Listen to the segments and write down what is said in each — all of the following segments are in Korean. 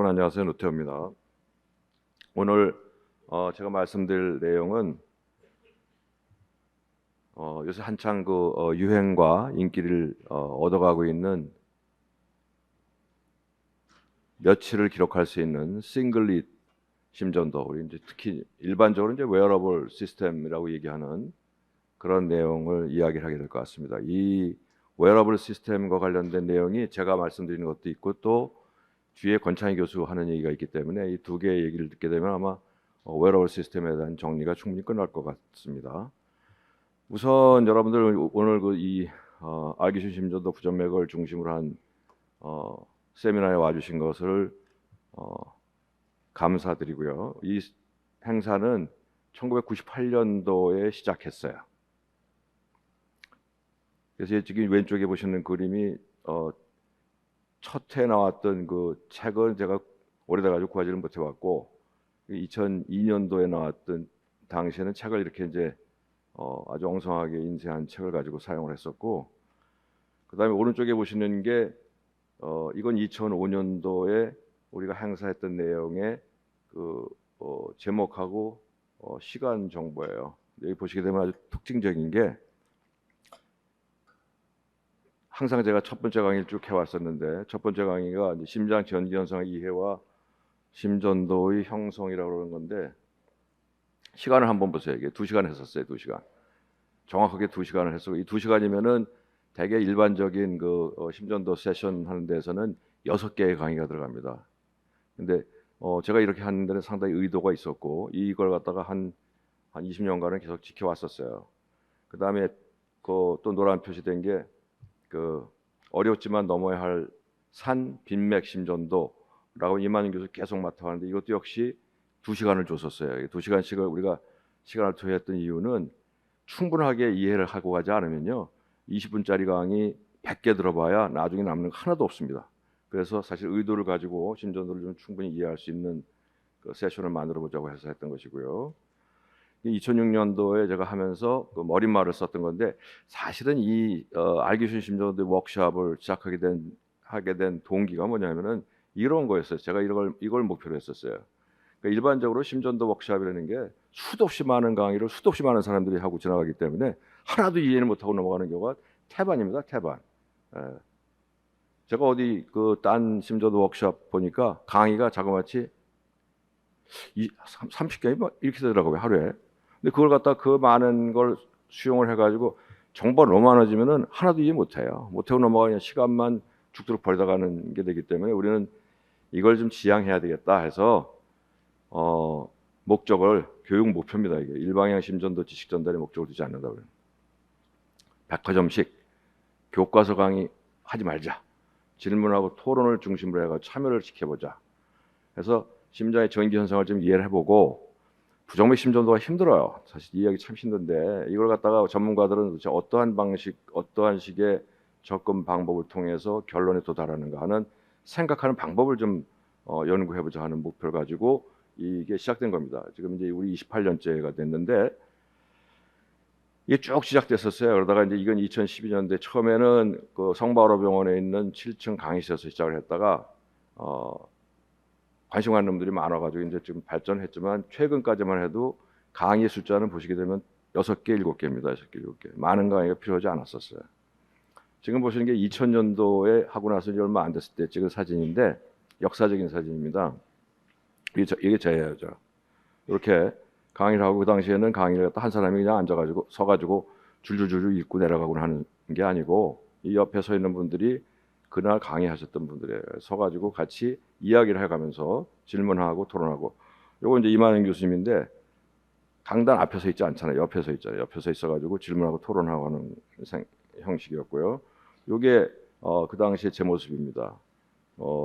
여러분 안녕하세요. 노태우입니다. 오늘 제가 말씀드릴 내용은 요새 한창 유행과 인기를 얻어가고 있는 며칠을 기록할 수 있는 싱글릿 심전도, 우리 이제 특히 일반적으로 이제 웨어러블 시스템이라고 얘기하는 그런 내용을 이야기를 하게 될 것 같습니다. 이 웨어러블 시스템과 관련된 내용이 제가 말씀드리는 것도 있고 또 뒤에 권창희 교수 하는 얘기가 있기 때문에 이 두 개의 얘기를 듣게 되면 아마 웨어러블 시스템에 대한 정리가 충분히 끝날 것 같습니다. 우선 여러분들 오늘 이 알기 쉬운 심전도 부정맥을 중심으로 한 세미나에 와주신 것을 감사드리고요. 이 행사는 1998년도에 시작했어요. 그래서 지금 왼쪽에 보시는 그림이 첫 해 나왔던 그 책은 제가 오래돼가지고 구하지를 못해왔고 2002년도에 나왔던 당시에는 책을 이렇게 이제 아주 엉성하게 인쇄한 책을 가지고 사용을 했었고, 그다음에 오른쪽에 보시는 게 이건 2005년도에 우리가 행사했던 내용의 제목하고 시간 정보예요. 여기 보시게 되면 아주 특징적인 게 항상 제가 첫 번째 강의를 쭉 해왔었는데 첫 번째 강의가 이제 심장 전기 현상의 이해와 심전도의 형성이라고 그러는 건데 시간을 한번 보세요. 이게 2시간 했었어요. 2시간. 정확하게 2시간을 했었고 이 2시간이면은 대개 일반적인 심전도 세션 하는 데서는 6개의 강의가 들어갑니다. 근데 제가 이렇게 하는 데는 상당히 의도가 있었고 이걸 갖다가 한 20년간은 계속 지켜왔었어요. 그다음에 또 노란 표시된 게 어렵지만 넘어야 할 산 빈맥 심전도라고 이만희 교수 계속 맡아왔는데 이것도 역시 2시간을 줬었어요. 2시간씩을 우리가 시간을 투여했던 이유는 충분하게 이해를 하고 가지 않으면요 20분짜리 강의 100개 들어봐야 나중에 남는 거 하나도 없습니다. 그래서 사실 의도를 가지고 심전도를 좀 충분히 이해할 수 있는 세션을 만들어 보자고 해서 했던 것이고요. 2006년도에 제가 하면서 머릿말을 썼던 건데 사실은 이 알기 쉬운 심전도 워크숍을 하게 된 동기가 뭐냐면은 이런 거였어요. 제가 이걸 목표로 했었어요. 그러니까 일반적으로 심전도 워크숍이라는 게 수도 없이 많은 강의를 수도 없이 많은 사람들이 하고 지나가기 때문에 하나도 이해를 못하고 넘어가는 경우가 태반입니다. 태반. 제가 어디 딴 심전도 워크숍 보니까 강의가 자그마치 30개이 이렇게 되더라고요, 하루에. 근데 그걸 갖다 그 많은 걸 수용을 해가지고 정보가 너무 많아지면은 하나도 이해 못해요. 못하고 넘어가면 시간만 죽도록 버리다 가는 게 되기 때문에 우리는 이걸 좀 지양해야 되겠다 해서 목적을 교육 목표입니다. 이게 일방향 심전도 지식 전달의 목적을 두지 않는다고요. 백화점식 교과서 강의 하지 말자. 질문하고 토론을 중심으로 해가 참여를 시켜보자. 그래서 심장의 전기 현상을 좀 이해를 해보고 부정맥 심전도가 힘들어요. 사실 이해하기 참 힘든데 이걸 갖다가 전문가들은 도대체 어떠한 식의 접근 방법을 통해서 결론에 도달하는가 하는 생각하는 방법을 좀 연구해보자 하는 목표를 가지고 이게 시작된 겁니다. 지금 이제 우리 28년째가 됐는데 이게 쭉 시작됐었어요. 그러다가 이제 이건 2012년대 처음에는 성바오로 병원에 있는 7층 강의실에서 시작을 했다가 관심 가는 놈들이 많아가지고 이제 좀 발전했지만 최근까지만 해도 강의 숫자는 보시게 되면 6개, 7개입니다. 6개, 7개. 많은 강의가 필요하지 않았었어요. 지금 보시는 게 2000년도에 하고 나서 이제 얼마 안 됐을 때 찍은 사진인데 역사적인 사진입니다. 이게 저예요. 이렇게 강의를 하고 그 당시에는 강의를 한 사람이 그냥 서가지고 줄줄줄 읽고 내려가고 하는 게 아니고 이 옆에 서 있는 분들이 그날 강의하셨던 분들이에요. 서가지고 같이 이야기를 해가면서 질문하고 토론하고. 요거 이제 이만희 교수님인데 강단 앞에 서 있지 않잖아요. 옆에 서 있잖아요. 옆에 서 있어가지고 질문하고 토론하고 하는 형식이었고요. 요게 그 당시에 제 모습입니다.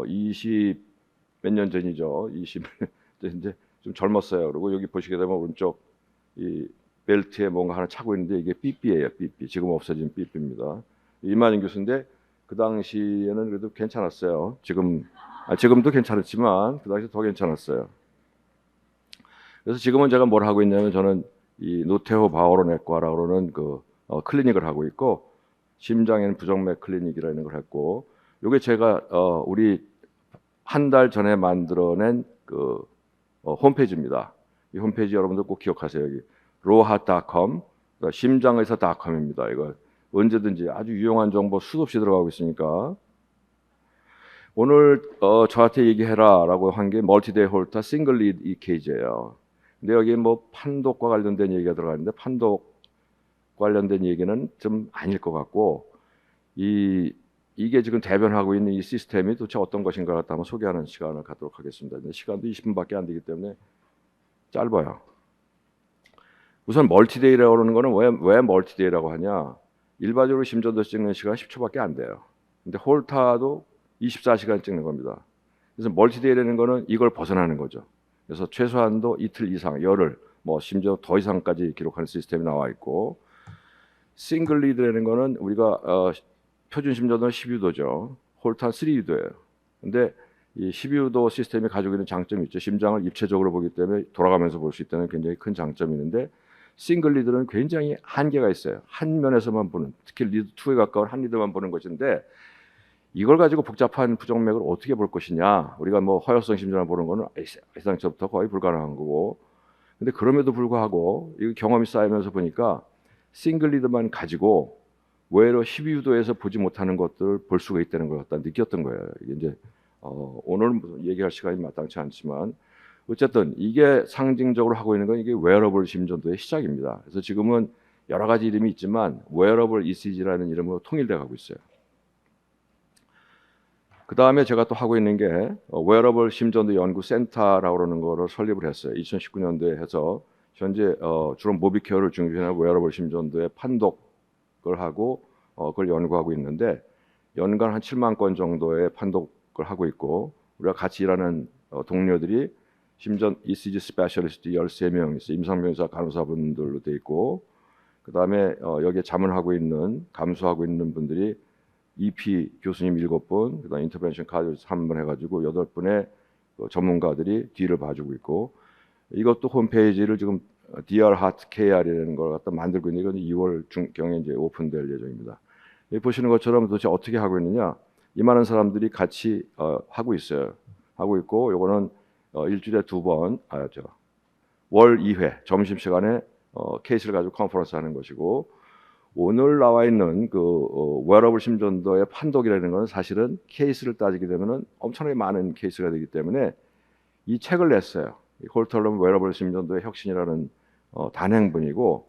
20 몇 년 전이죠. 20 이제 좀 젊었어요. 그리고 여기 보시게 되면 오른쪽 이 벨트에 뭔가 하나 차고 있는데 이게 삐삐예요. 삐삐. 지금 없어진 삐삐입니다. 이만희 교수인데 그 당시에는 그래도 괜찮았어요. 지금도 괜찮았지만 그 당시 더 괜찮았어요. 그래서 지금은 제가 뭘 하고 있냐면 저는 이 노태우 바오로내과라고 그러는 클리닉을 하고 있고 심장에는 부정맥 클리닉이라는 걸 했고 요게 제가 우리 한 달 전에 만들어낸 그 홈페이지입니다. 이 홈페이지 여러분들 꼭 기억하세요. 여기 rohat.com, 심장의사.com입니다. 이거 언제든지 아주 유용한 정보 수도 없이 들어가고 있으니까 오늘 저한테 얘기해라라고 한 게 멀티데이 홀터 싱글 리드 EKG예요. 근데 여기 뭐 판독과 관련된 얘기가 들어가는데 판독 관련된 얘기는 좀 아닐 것 같고 이게 지금 대변하고 있는 이 시스템이 도대체 어떤 것인가 갖다 한번 소개하는 시간을 갖도록 하겠습니다. 근데 시간도 20분밖에 안 되기 때문에 짧아요. 우선 멀티데이라고 하는 거는 왜 멀티데이라고 하냐? 일반적으로 심전도 찍는 시간 10초밖에 안 돼요. 근데 홀타도 24시간 찍는 겁니다. 그래서 멀티데이라는 거는 이걸 벗어나는 거죠. 그래서 최소한도 이틀 이상, 열흘, 뭐 심지어 더 이상까지 기록하는 시스템이 나와 있고, 싱글 리드라는 거는 우리가 표준 심전도는 12유도죠. 홀타 3유도예요. 근데 이 12유도 시스템이 가지고 있는 장점이 있죠. 심장을 입체적으로 보기 때문에 돌아가면서 볼 수 있다는 굉장히 큰 장점이 있는데 싱글 리드는 굉장히 한계가 있어요. 한 면에서만 보는, 특히 리드 2에 가까운 한 리드만 보는 것인데 이걸 가지고 복잡한 부정맥을 어떻게 볼 것이냐. 우리가 뭐 허혈성 심전을 보는 거는 예상처부터 거의 불가능한 거고. 근데 그럼에도 불구하고 이 경험이 쌓이면서 보니까 싱글 리드만 가지고 외로 12유도에서 보지 못하는 것들을 볼 수가 있다는 걸 갖다 느꼈던 거예요. 이게 이제 오늘 얘기할 시간이 마땅치 않지만 어쨌든 이게 상징적으로 하고 있는 건 이게 웨어러블 심전도의 시작입니다. 그래서 지금은 여러 가지 이름이 있지만 웨어러블 ECG라는 이름으로 통일돼 가고 있어요. 그 다음에 제가 또 하고 있는 게 웨어러블 심전도 연구 센터라고 그러는 거를 설립을 했어요. 2019년도에 해서 현재 주로 모비케어를 중심으로 웨어러블 심전도의 판독을 하고 그걸 연구하고 있는데 연간 한 7만 건 정도의 판독을 하고 있고 우리가 같이 일하는 동료들이 심전 ECG 스페셜리스트 13명 있어요. 임상병사 간호사분들로 돼 있고 그 다음에 여기에 자문하고 있는 감수하고 있는 분들이 EP 교수님 7분, 그다음 인터벤션 카디올로지스트 1분 해가지고 8분의 전문가들이 뒤를 봐주고 있고 이것도 홈페이지를 지금 DR Heart KR이라는 걸 갖다 만들고 있는 이건 2월 중경에 이제 오픈될 예정입니다. 여기 보시는 것처럼 도대체 어떻게 하고 있느냐? 이 많은 사람들이 같이 하고 있어요. 하고 있고 이거는 일주일에 2번, 월 2회 점심 시간에 케이스를 가지고 컨퍼런스 하는 것이고. 오늘 나와 있는 그 웨어러블 심전도의 판독이라는 것은 사실은 케이스를 따지게 되면은 엄청나게 많은 케이스가 되기 때문에 이 책을 냈어요. 홀터럼 웨어러블 심전도의 혁신이라는 단행본이고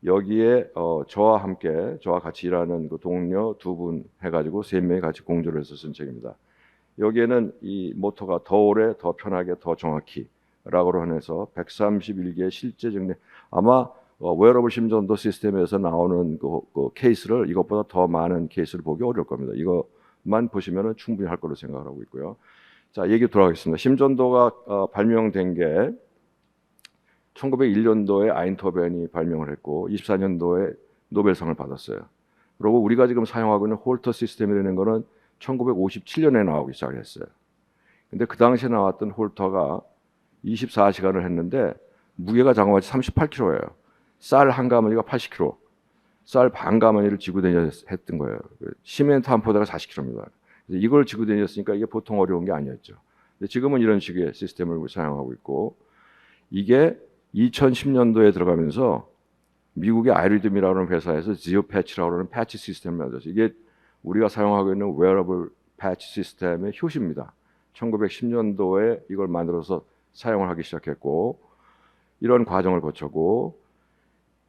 여기에 저와 같이 일하는 그 동료 2분 해가지고 3명이 같이 공조를 해서 쓴 책입니다. 여기에는 이 모토가 더 오래, 더 편하게, 더 정확히라고 해서 131개의 실제 증례 아마 웨어러블 심전도 시스템에서 나오는 그 케이스를 이것보다 더 많은 케이스를 보기 어려울 겁니다. 이것만 보시면 충분히 할 거로 생각을 하고 있고요. 자, 얘기 돌아가겠습니다. 심전도가 발명된 게 1901년도에 아인토벤이 발명을 했고 24년도에 노벨상을 받았어요. 그리고 우리가 지금 사용하고 있는 홀터 시스템이라는 거는 1957년에 나오기 시작했어요. 근데 그 당시에 나왔던 홀터가 24시간을 했는데 무게가 자그마치 38kg예요. 쌀 한 가마니가 80kg, 쌀 반 가마니를 지고 다녔던 거예요. 시멘트 한 포대가 40kg입니다. 이걸 지고 다녔으니까 이게 보통 어려운 게 아니었죠. 근데 지금은 이런 식의 시스템을 사용하고 있고 이게 2010년도에 들어가면서 미국의 아이리듬이라고 하는 회사에서 지오 패치라고 하는 패치 시스템을 만들었어요. 이게 우리가 사용하고 있는 웨어러블 패치 시스템의 효시입니다. 1910년도에 이걸 만들어서 사용을 하기 시작했고 이런 과정을 거쳤고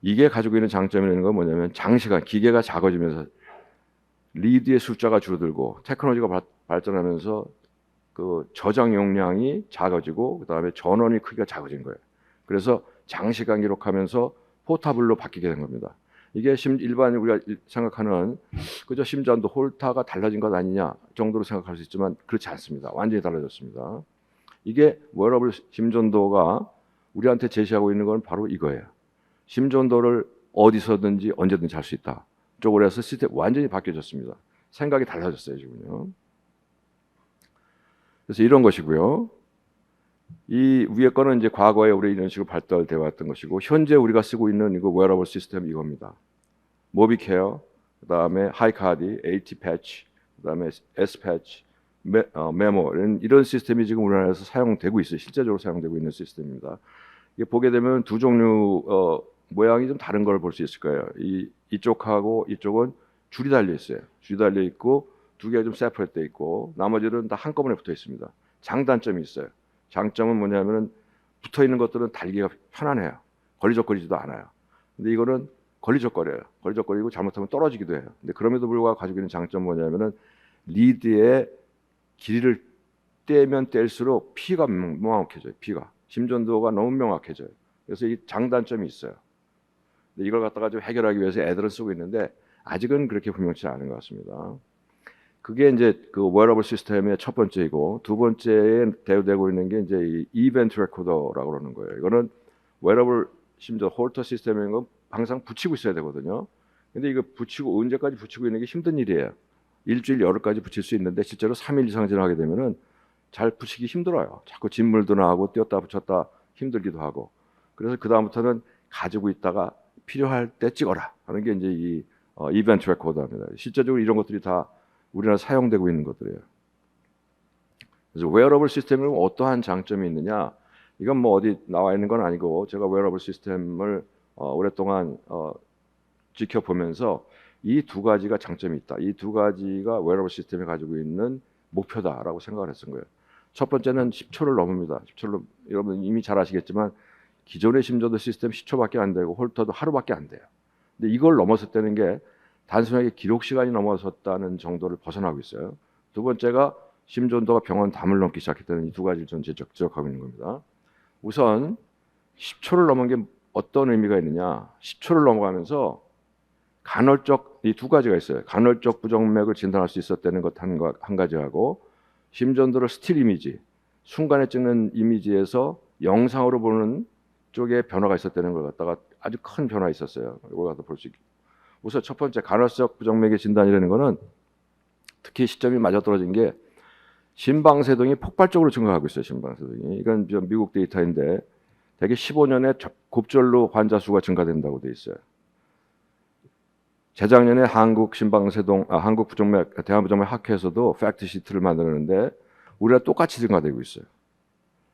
이게 가지고 있는 장점이라는 건 뭐냐면 장시간 기계가 작아지면서 리드의 숫자가 줄어들고 테크놀로지가 발전하면서 그 저장 용량이 작아지고 그다음에 전원이 크기가 작아진 거예요. 그래서 장시간 기록하면서 포타블로 바뀌게 된 겁니다. 이게 일반 우리가 생각하는 그저 심전도 홀타가 달라진 것 아니냐 정도로 생각할 수 있지만 그렇지 않습니다. 완전히 달라졌습니다. 이게 웨어러블 심전도가 우리한테 제시하고 있는 건 바로 이거예요. 심전도를 어디서든지 언제든지 할 수 있다. 쪽으로 해서 시스템 완전히 바뀌어졌습니다. 생각이 달라졌어요, 지금요. 그래서 이런 것이고요. 이 위에 거는 이제 과거에 우리 이런 식으로 발달되어 왔던 것이고 현재 우리가 쓰고 있는 이거 웨어러블 시스템 이겁니다. 모비케어, 그다음에 하이카디, AT 패치, 그다음에 S 패치, 메모 이런 시스템이 지금 우리나라에서 사용되고 있어요. 실제적으로 사용되고 있는 시스템입니다. 이게 보게 되면 두 종류 모양이 좀 다른 걸 볼 수 있을 거예요. 이쪽하고 이쪽은 줄이 달려 있어요. 줄이 달려 있고 두 개가 좀 세퍼레이트 돼 있고 나머지는 다 한꺼번에 붙어 있습니다. 장단점이 있어요. 장점은 뭐냐면은 붙어 있는 것들은 달기가 편안해요. 걸리적거리지도 않아요. 근데 이거는 걸리적거려요. 걸리적거리고 잘못하면 떨어지기도 해요. 근데 그럼에도 불구하고 가지고 있는 장점은 뭐냐면은 리드의 길이를 떼면 뗄수록 피가 명확해져요. 피가 심전도가 너무 명확해져요. 그래서 이 장단점이 있어요. 근데 이걸 갖다가 좀 해결하기 위해서 애들은 쓰고 있는데 아직은 그렇게 분명치 않은 것 같습니다. 그게 이제 그 웨어러블 시스템의 첫 번째이고 두 번째에 대두되고 있는 게 이제 이 이벤트 레코더라고 그러는 거예요. 이거는 웨어러블 심지어 홀터 시스템인 건 항상 붙이고 있어야 되거든요. 근데 이거 붙이고 언제까지 붙이고 있는 게 힘든 일이에요. 일주일 열흘까지 붙일 수 있는데 실제로 3일 이상 지나게 되면은 잘 붙이기 힘들어요. 자꾸 진물도 나고 띄었다 붙였다 힘들기도 하고. 그래서 그 다음부터는 가지고 있다가 필요할 때 찍어라 하는 게 이제 이 이벤트 레코더입니다. 실제적으로 이런 것들이 다 우리나라 사용되고 있는 것들이에요. 그래서 웨어러블 시스템은 어떠한 장점이 있느냐? 이건 뭐 어디 나와 있는 건 아니고 제가 웨어러블 시스템을 오랫동안 지켜보면서 이 두 가지가 장점이 있다. 이 두 가지가 웨어러블 시스템이 가지고 있는 목표다라고 생각을 했던 거예요. 첫 번째는 10초를 넘습니다. 10초를 여러분 이미 잘 아시겠지만 기존의 심전도 시스템 10초밖에 안 되고 홀터도 하루밖에 안 돼요. 근데 이걸 넘어섰다는 게 단순하게 기록 시간이 넘어섰다는 정도를 벗어나고 있어요. 두 번째가 심전도가 병원 담을 넘기 시작했다는 이 두 가지를 전 지적하고 있는 겁니다. 우선 10초를 넘은 게 어떤 의미가 있느냐? 10초를 넘어가면서 간헐적 이 두 가지가 있어요. 간헐적 부정맥을 진단할 수 있었다는 것 한 가지하고 심전도를 스틸 이미지, 순간에 찍는 이미지에서 영상으로 보는 쪽에 변화가 있었다는 걸 갖다가 아주 큰 변화가 있었어요. 이걸 갖다 볼 수 있게. 우선 첫 번째 간헐적 부정맥의 진단이라는 거는 특히 시점이 맞아떨어진 게 심방세동이 폭발적으로 증가하고 있어요. 심방세동이. 이건 미국 데이터인데 대개 15년에 곱절로 환자 수가 증가된다고 돼 있어요. 재작년에 한국 부정맥 대한부정맥 학회에서도 팩트 시트를 만드는데 우리가 똑같이 증가되고 있어요.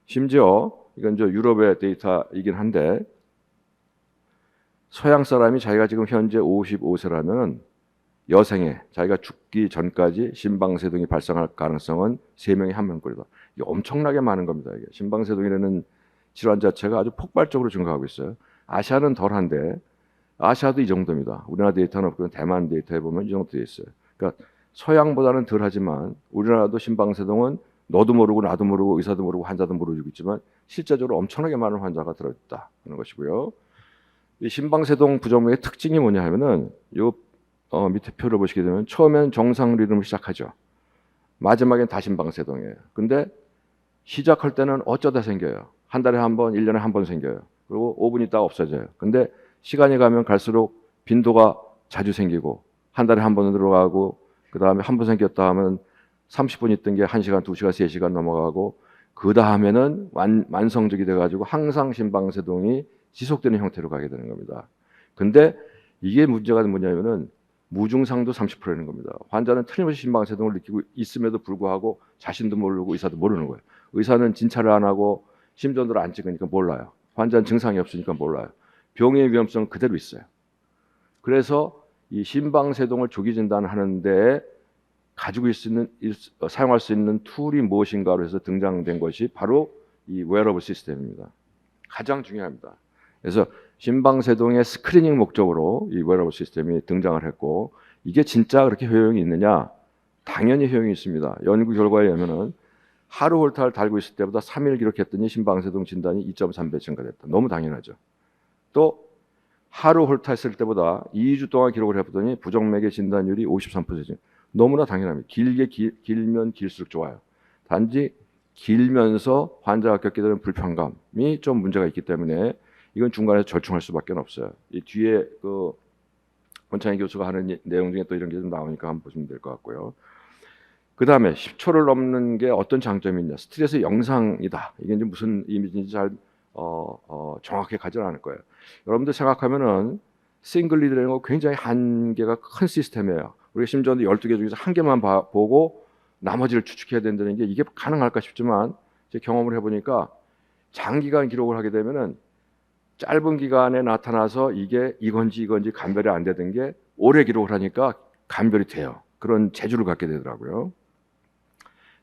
심지어 이건 저 유럽의 데이터이긴 한데 서양 사람이 자기가 지금 현재 55세라면 여생에 자기가 죽기 전까지 심방세동이 발생할 가능성은 3명에 1명꼴이다. 이게 엄청나게 많은 겁니다. 이게 심방세동이라는 질환 자체가 아주 폭발적으로 증가하고 있어요. 아시아는 덜한데 아시아도 이 정도입니다. 우리나라 데이터는 없고 대만 데이터에 보면 이 정도 되어 있어요. 그러니까 서양보다는 덜하지만 우리나라도 심방세동은 너도 모르고 나도 모르고 의사도 모르고 환자도 모르고 있지만 실제적으로 엄청나게 많은 환자가 들어있다는 것이고요. 이 심방세동 부정맥의 특징이 뭐냐 하면은 요 밑에 표를 보시게 되면 처음엔 정상 리듬을 시작하죠. 마지막엔 다심방세동이에요. 근데 시작할 때는 어쩌다 생겨요. 한 달에 한 번, 1년에 한 번 생겨요. 그리고 5분 있다가 없어져요. 근데 시간이 가면 갈수록 빈도가 자주 생기고 한 달에 한 번 들어가고 그 다음에 한 번 생겼다 하면 30분 있던 게 1시간, 2시간, 3시간 넘어가고 그 다음에는 만성적이 돼가지고 항상 심방세동이 지속되는 형태로 가게 되는 겁니다. 근데 이게 문제가 뭐냐면은 무증상도 30%는 겁니다. 환자는 틀림없이 심방세동을 느끼고 있음에도 불구하고 자신도 모르고 의사도 모르는 거예요. 의사는 진찰을 안 하고 심전도를 안 찍으니까 몰라요. 환자는 증상이 없으니까 몰라요. 병의 위험성은 그대로 있어요. 그래서 이 심방세동을 조기 진단하는데 가지고 사용할 수 있는 툴이 무엇인가로 해서 등장된 것이 바로 이 웨어러블 시스템입니다. 가장 중요합니다. 그래서 심방세동의 스크리닝 목적으로 이 웨어러블 시스템이 등장을 했고 이게 진짜 그렇게 효용이 있느냐? 당연히 효용이 있습니다. 연구 결과에 의하면은 하루 홀터를 달고 있을 때보다 3일 기록했더니 심방세동 진단이 2.3배 증가됐다. 너무 당연하죠. 또 하루 홀터했을 때보다 2주 동안 기록을 해보더니 부정맥의 진단율이 53%. 너무나 당연합니다. 길면 길수록 좋아요. 단지 길면서 환자가 겪게 되는 불편감이 좀 문제가 있기 때문에 이건 중간에 절충할 수밖에 없어요. 이 뒤에 그 원창희 교수가 하는 내용 중에 또 이런 게 좀 나오니까 한번 보시면 될 것 같고요. 그 다음에 10초를 넘는 게 어떤 장점이 있냐? 스트레스 영상이다. 이게 이제 무슨 이미지인지 잘 정확히 가지는 않을 거예요. 여러분들 생각하면은 싱글 리드라는 거 굉장히 한계가 큰 시스템이에요. 우리가 심지어 12개 중에서 한 개만 보고 나머지를 추측해야 된다는 게 이게 가능할까 싶지만 제 경험을 해보니까 장기간 기록을 하게 되면은 짧은 기간에 나타나서 이게 이건지 감별이 안 되던 게 오래 기록을 하니까 감별이 돼요. 그런 재주를 갖게 되더라고요.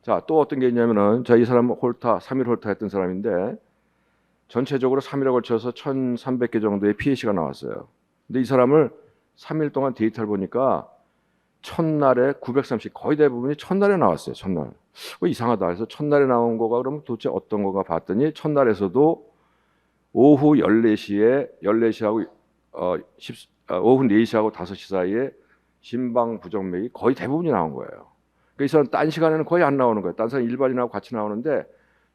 자, 또 어떤 게 있냐면은 이 사람은 홀타, 3일 홀타 했던 사람인데 전체적으로 3일에 걸쳐서 1,300개 정도의 PAC가 나왔어요. 근데 이 사람을 3일 동안 데이터를 보니까 첫날에 930, 거의 대부분이 첫날에 나왔어요. 첫날. 이상하다. 그래서 첫날에 나온 거가 그러면 도대체 어떤 거가 봤더니 첫날에서도 오후 14시하고 오후 4시하고 5시 사이에 심방 부정맥이 거의 대부분이 나온 거예요. 그러니까 이 사람 딴 시간에는 거의 안 나오는 거예요. 딴 사람 일반인하고 같이 나오는데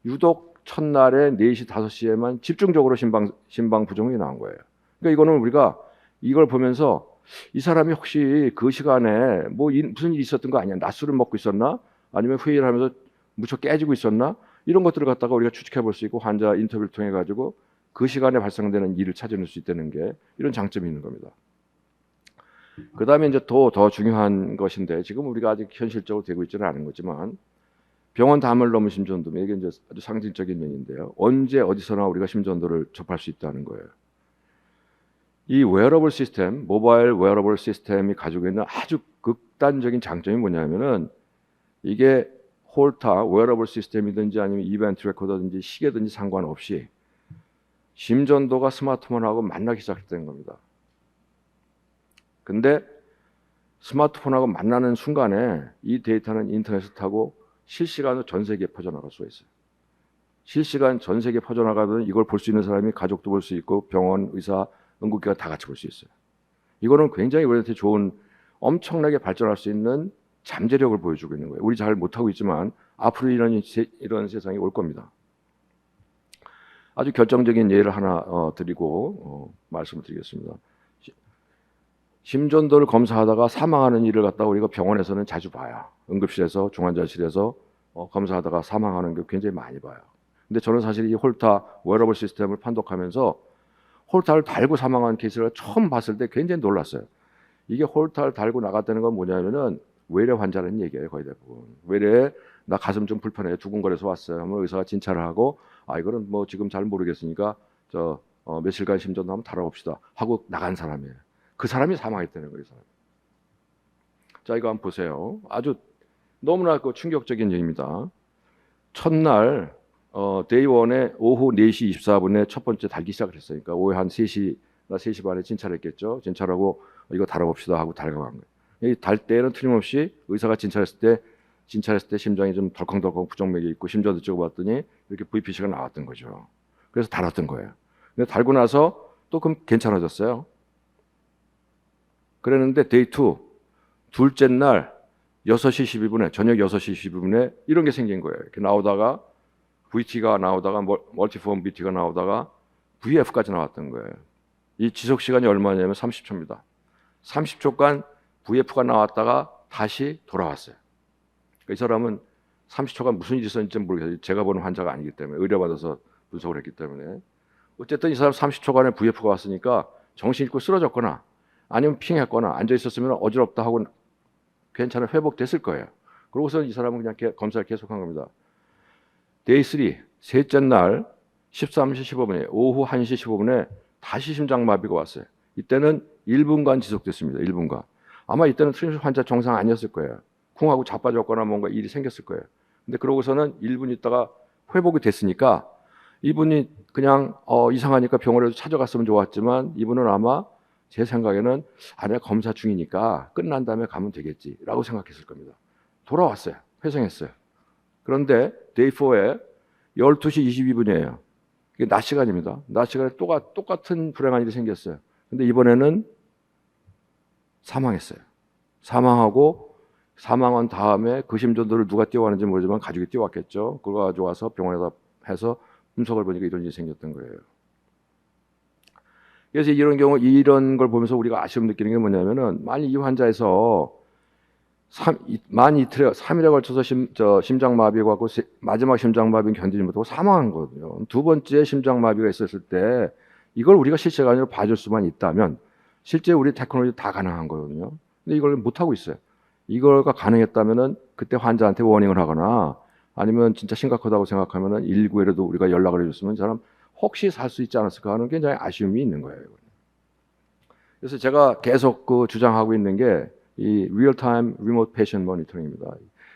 유독 첫날에 4시, 5시에만 집중적으로 심방 부정맥이 나온 거예요. 그러니까 이거는 우리가 이걸 보면서 이 사람이 혹시 그 시간에 무슨 일이 있었던 거 아니야? 낮술을 먹고 있었나? 아니면 회의를 하면서 무척 깨지고 있었나? 이런 것들을 갖다가 우리가 추측해 볼 수 있고 환자 인터뷰를 통해 가지고 그 시간에 발생되는 일을 찾아낼 수 있다는 게 이런 장점이 있는 겁니다. 그 다음에 이제 더 중요한 것인데 지금 우리가 아직 현실적으로 되고 있지는 않은 거지만 병원 담을 넘은 심전도 이게 이제 아주 상징적인 면인데요. 언제 어디서나 우리가 심전도를 접할 수 있다는 거예요. 이 웨어러블 시스템, 모바일 웨어러블 시스템이 가지고 있는 아주 극단적인 장점이 뭐냐면은 이게 홀타, 웨어러블 시스템이든지 아니면 이벤트 레코더든지 시계든지 상관없이 심전도가 스마트폰하고 만나기 시작했다는 겁니다. 근데 스마트폰하고 만나는 순간에 이 데이터는 인터넷을 타고 실시간으로 전 세계에 퍼져나갈 수가 있어요. 실시간 전 세계에 퍼져나가면 이걸 볼 수 있는 사람이 가족도 볼 수 있고 병원, 의사, 응급기관 다 같이 볼 수 있어요. 이거는 굉장히 우리한테 좋은 엄청나게 발전할 수 있는 잠재력을 보여주고 있는 거예요. 우리 잘 못하고 있지만 앞으로 이런 세상이 올 겁니다. 아주 결정적인 예를 하나 드리고 말씀을 드리겠습니다. 심전도를 검사하다가 사망하는 일을 갖다가 우리가 병원에서는 자주 봐요. 응급실에서 중환자실에서 검사하다가 사망하는 게 굉장히 많이 봐요. 근데 저는 사실 이 홀타 웨어러블 시스템을 판독하면서 홀타를 달고 사망한 케이스를 처음 봤을 때 굉장히 놀랐어요. 이게 홀타를 달고 나갔다는 건 뭐냐면은 외래 환자라는 얘기예요. 거의 대부분. 외래에 나 가슴 좀 불편해요. 두근거려서 왔어요. 하면 의사가 진찰을 하고 이거는 뭐 지금 잘 모르겠으니까 며칠간 심전도 한번 달아봅시다 하고 나간 사람이에요. 그 사람이 사망했다는 거예요. 자, 이거 한번 보세요. 아주 너무나 충격적인 얘기입니다. 첫날 데이 1에 오후 4시 24분에 첫 번째 달기 시작을 했어요. 그러니까 오후 한 3시 반에 진찰했겠죠. 진찰하고 이거 달아봅시다 하고 달아간 거예요. 달 때는 틀림없이 의사가 진찰했을 때 심장이 좀 덜컹덜컹 부정맥이 있고 심전도 찍어봤더니 이렇게 VPC가 나왔던 거죠. 그래서 달았던 거예요. 근데 달고 나서 또 그럼 괜찮아졌어요. 그랬는데 데이 2 둘째 날 6시 12분에 저녁 6시 12분에 이런 게 생긴 거예요. 이렇게 나오다가 VT가 나오다가 멀티폼 VT가 나오다가 VF까지 나왔던 거예요. 이 지속 시간이 얼마냐면 30초입니다. 30초간 VF가 나왔다가 다시 돌아왔어요. 그러니까 이 사람은 30초간 무슨 일이 있었는지 모르겠어요. 제가 보는 환자가 아니기 때문에 의뢰받아서 분석을 했기 때문에 어쨌든 이 사람 30초간에 VF가 왔으니까 정신 잃고 쓰러졌거나 아니면 핑했거나 앉아 있었으면 어지럽다 하고 괜찮아 회복됐을 거예요. 그러고서 이 사람은 그냥 검사를 계속한 겁니다. 데이 3 셋째 날 13시 15분에 오후 1시 15분에 다시 심장마비가 왔어요. 이때는 1분간 지속됐습니다. 1분간. 아마 이때는 트림스 환자 정상 아니었을 거예요. 쿵하고 자빠졌거나 뭔가 일이 생겼을 거예요. 근데 그러고서는 1분 있다가 회복이 됐으니까 이분이 그냥 이상하니까 병원에도 찾아갔으면 좋았지만 이분은 아마 제 생각에는 내가 검사 중이니까 끝난 다음에 가면 되겠지라고 생각했을 겁니다. 돌아왔어요. 회생했어요. 그런데 데이 4에 12시 22분이에요. 이게 낮 시간입니다. 낮 시간에 똑같은 불행한 일이 생겼어요. 근데 이번에는 사망했어요. 사망한 다음에 그 심전도를 누가 띄워왔는지 모르지만 가족이 띄워왔겠죠. 그걸 가져와서 병원에다 해서 분석을 보니까 이런 일이 생겼던 거예요. 그래서 이런 경우 이런 걸 보면서 우리가 아쉬움 느끼는 게 뭐냐면은 만약 이 환자에서 만 이틀에 3일에 걸쳐서 심장마비가 왔고 마지막 심장마비는 견디지 못하고 사망한 거거든요. 두 번째 심장마비가 있었을 때 이걸 우리가 실시간으로 봐줄 수만 있다면 실제 우리 테크놀로지 다 가능한 거거든요. 근데 이걸 못 하고 있어요. 이거가 가능했다면은 그때 환자한테 워닝을 하거나 아니면 진짜 심각하다고 생각하면은 119에라도 우리가 연락을 해줬으면 이 사람 혹시 살 수 있지 않았을까 하는 굉장히 아쉬움이 있는 거예요. 그래서 제가 계속 주장하고 있는 게 이 리얼타임 리모트 페이션트 모니터링입니다.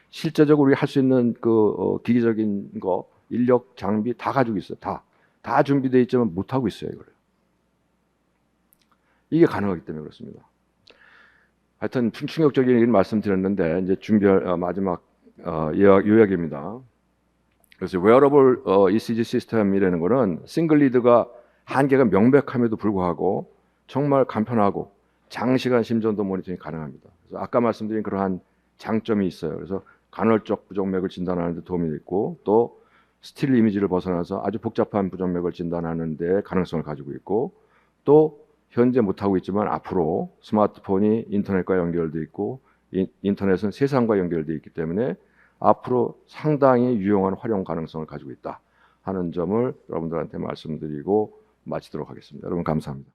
실제적으로 우리 할 수 있는 기기적인 거, 인력, 장비 다 가지고 있어요. 다 준비되어 있지만 못 하고 있어요, 이걸. 이게 가능하기 때문에 그렇습니다. 하여튼 충격적인 얘기를 말씀드렸는데 이제 준비할 마지막 요약입니다. 그래서 웨어러블 ECG 시스템이라는 거는 싱글 리드가 한계가 명백함에도 불구하고 정말 간편하고 장시간 심전도 모니터링이 가능합니다. 그래서 아까 말씀드린 그러한 장점이 있어요. 그래서 간헐적 부정맥을 진단하는 데 도움이 있고 또 스틸 이미지를 벗어나서 아주 복잡한 부정맥을 진단하는 데 가능성을 가지고 있고 또 현재 못하고 있지만 앞으로 스마트폰이 인터넷과 연결되어 있고 인터넷은 세상과 연결되어 있기 때문에 앞으로 상당히 유용한 활용 가능성을 가지고 있다 하는 점을 여러분들한테 말씀드리고 마치도록 하겠습니다. 여러분 감사합니다.